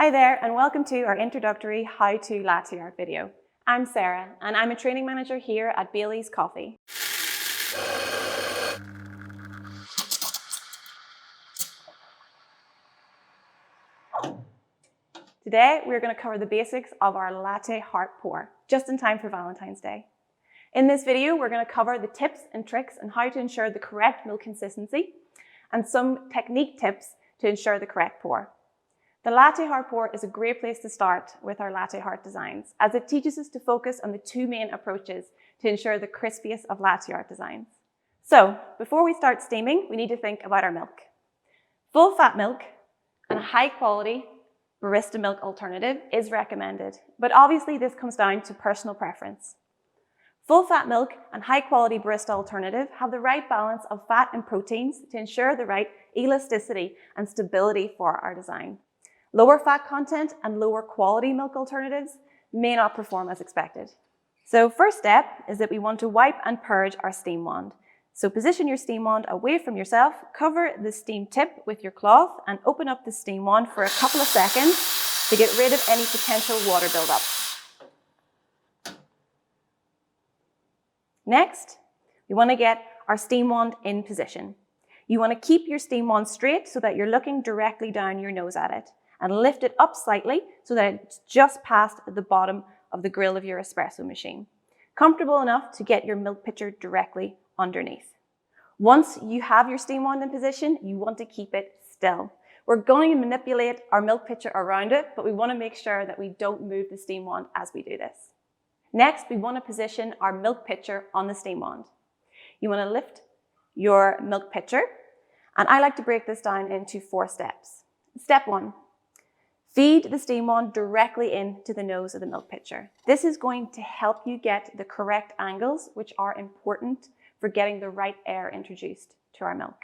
Hi there, and welcome to our introductory How to Latte Art video. I'm Sarah, and I'm a training manager here at Bailey's Coffee. Today, we're going to cover the basics of our latte heart pour, just in time for Valentine's Day. In this video, we're going to cover the tips and tricks on how to ensure the correct milk consistency and some technique tips to ensure the correct pour. The latte heart pour is a great place to start with our latte heart designs, as it teaches us to focus on the two main approaches to ensure the crispiest of latte art designs. So, before we start steaming, we need to think about our milk. Full fat milk and a high quality Barista milk alternative is recommended, but obviously this comes down to personal preference. Full fat milk and high quality Barista alternative have the right balance of fat and proteins to ensure the right elasticity and stability for our design. Lower fat content and lower quality milk alternatives may not perform as expected. So first step is that we want to wipe and purge our steam wand. So position your steam wand away from yourself, cover the steam tip with your cloth and open up the steam wand for a couple of seconds to get rid of any potential water buildup. Next, we want to get our steam wand in position. You want to keep your steam wand straight so that you're looking directly down your nose at it, and lift it up slightly so that it's just past the bottom of the grill of your espresso machine. Comfortable enough to get your milk pitcher directly underneath. Once you have your steam wand in position, you want to keep it still. We're going to manipulate our milk pitcher around it, but we want to make sure that we don't move the steam wand as we do this. Next, we want to position our milk pitcher on the steam wand. You want to lift your milk pitcher, and I like to break this down into 4 steps. Step 1. Feed the steam wand directly into the nose of the milk pitcher. This is going to help you get the correct angles, which are important for getting the right air introduced to our milk.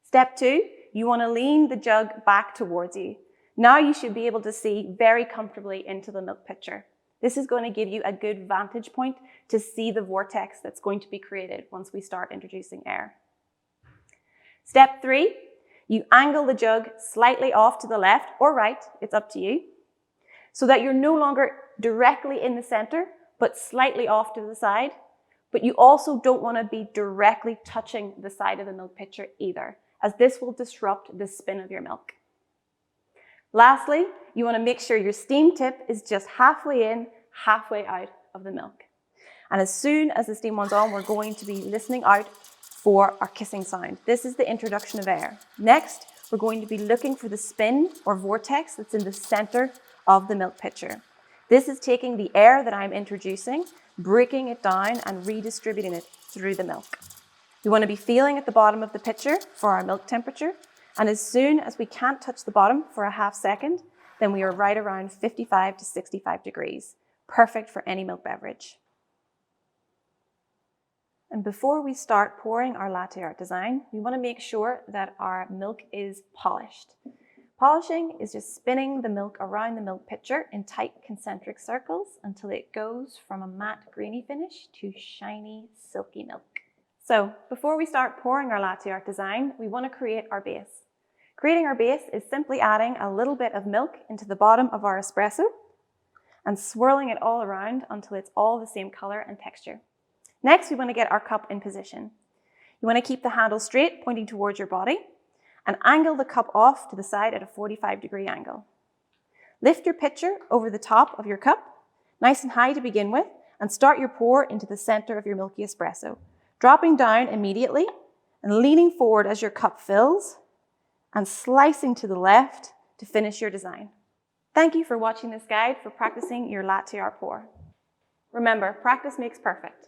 Step 2, you want to lean the jug back towards you. Now you should be able to see very comfortably into the milk pitcher. This is going to give you a good vantage point to see the vortex that's going to be created once we start introducing air. Step 3, you angle the jug slightly off to the left or right, it's up to you, so that you're no longer directly in the center, but slightly off to the side. But you also don't want to be directly touching the side of the milk pitcher either, as this will disrupt the spin of your milk. Lastly, you want to make sure your steam tip is just halfway in, halfway out of the milk. And as soon as the steam wand's on, we're going to be listening out for our kissing sound. This is the introduction of air. Next, we're going to be looking for the spin or vortex that's in the center of the milk pitcher. This is taking the air that I'm introducing, breaking it down and redistributing it through the milk. We want to be feeling at the bottom of the pitcher for our milk temperature, and as soon as we can't touch the bottom for a half second, then we are right around 55 to 65 degrees. Perfect for any milk beverage. And before we start pouring our latte art design, we want to make sure that our milk is polished. Polishing is just spinning the milk around the milk pitcher in tight concentric circles until it goes from a matte grainy finish to shiny silky milk. So before we start pouring our latte art design, we want to create our base. Creating our base is simply adding a little bit of milk into the bottom of our espresso and swirling it all around until it's all the same color and texture. Next, we want to get our cup in position. You want to keep the handle straight, pointing towards your body, and angle the cup off to the side at a 45-degree angle. Lift your pitcher over the top of your cup, nice and high to begin with, and start your pour into the center of your milky espresso, dropping down immediately and leaning forward as your cup fills, and slicing to the left to finish your design. Thank you for watching this guide for practicing your latte art pour. Remember, practice makes perfect.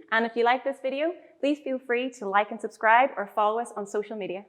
And if you like this video, please feel free to like and subscribe or follow us on social media.